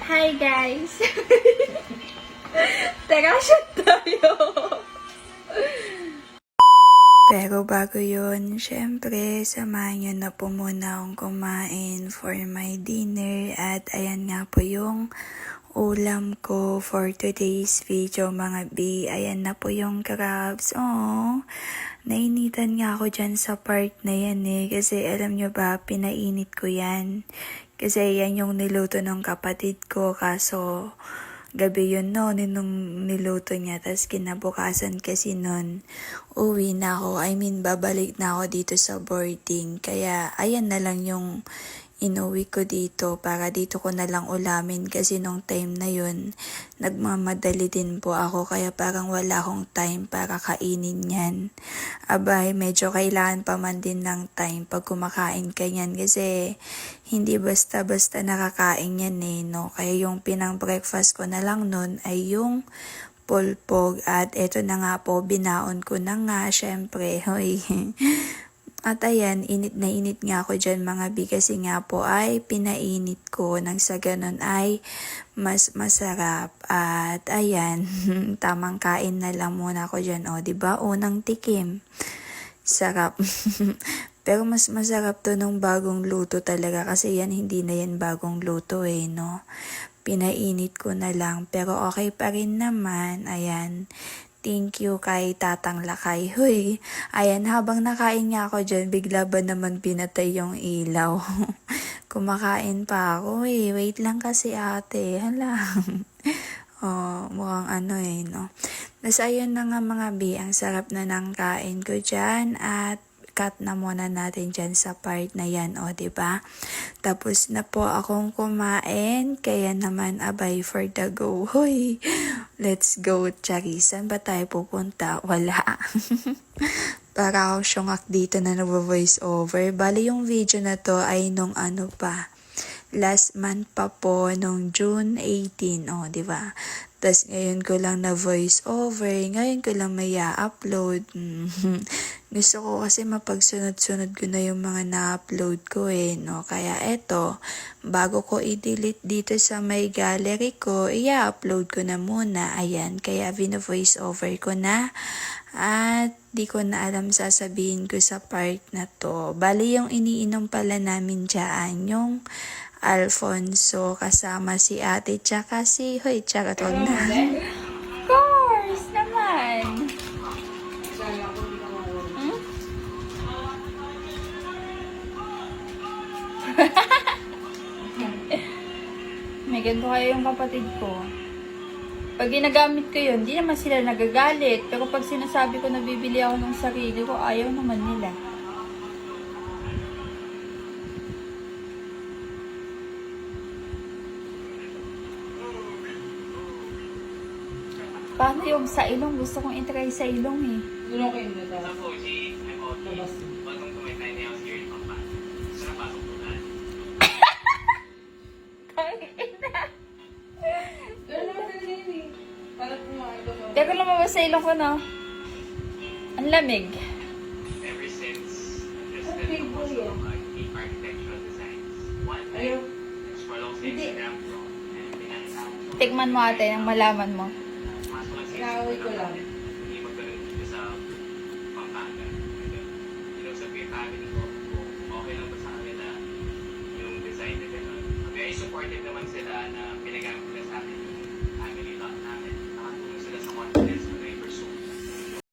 Hi guys! Teka, shot tayo! Pero bago yun, syempre, samahan nyo na po muna akong kumain for my dinner. At ayan nga po yung ulam ko for today's video, mga B. Ayan na po yung crabs. Oh, nainitan nga ako dyan sa part na yan eh. Kasi alam nyo ba, pinainit ko yan. Kasi yan yung niluto ng kapatid ko. Kaso gabi yun no, nung niluto niya. Tapos kinabukasan kasi nun, uwi na ako. Babalik na ako dito sa boarding. Kaya ayan na lang yung inuwi ko dito para dito ko na lang ulamin kasi nung time na yun, nagmamadali din po ako kaya parang wala akong time para kainin yan. Abay, medyo kailangan pa man din ng time pag kumakain ka yan kasi hindi basta-basta nakakain yan eh, no? Kaya yung pinang breakfast ko na lang nun ay yung pulpog at eto na nga po, binaon ko na nga, syempre, hoy. At ayan, init na init nga ako dyan mga B kasi nga po ay pinainit ko nang sa ganun ay mas masarap. At ayan, tamang kain na lang muna ako dyan. O, diba? Unang tikim. Sarap. Pero mas masarap to nung bagong luto talaga kasi yan hindi na yan bagong luto eh, no? Pinainit ko na lang pero okay pa rin naman. Ayan. Thank you kay Tatang Lakay. Huy, ayan, habang nakain nga ako dyan, bigla ba naman pinatay yung ilaw? Kumakain pa ako eh. Wait lang kasi ate. Hala. Oh, mukhang ano eh, no? Tapos ayun na nga mga B, ang sarap na ng kain ko dyan at cut na muna natin dyan sa part na yan, o, diba? Tapos na po akong kumain, kaya naman abay for the go. Hoy, let's go, Chari. Saan ba tayo pupunta? Wala. Para ako syungak dito na nag-voice over. Bali yung video na to ay nung ano pa, last month pa po, nung June 18, o, diba? Tapos ngayon ko lang na voice over, ngayon ko lang may upload. Gusto ko kasi mapagsunod-sunod ko na yung mga na-upload ko eh, no? Kaya eto, bago ko i-delete dito sa may gallery ko, i-upload ko na muna. Ayan, kaya vino-voice over ko na. At di ko na alam sasabihin ko sa part na to. Bali yung iniinom pala namin dyan, yung Alfonso kasama si ate tsaka si Hoy, tsaka to na. Of course naman. May ganito kayo yung kapatid ko. Pag ginagamit ko yun, di naman sila nagagalit. Pero pag sinasabi ko na bibili ako ng sarili ko, ayaw naman nila. Paano yung sa ilong? Gusto kong itry sa ilong eh. Teka lumabas sa ilong ko, no? Ang lamig. Ever since the most of the architectural designs, one night, explore sa Instagram, Tikman mo ate, ang malaman mo. Inaway ko lang.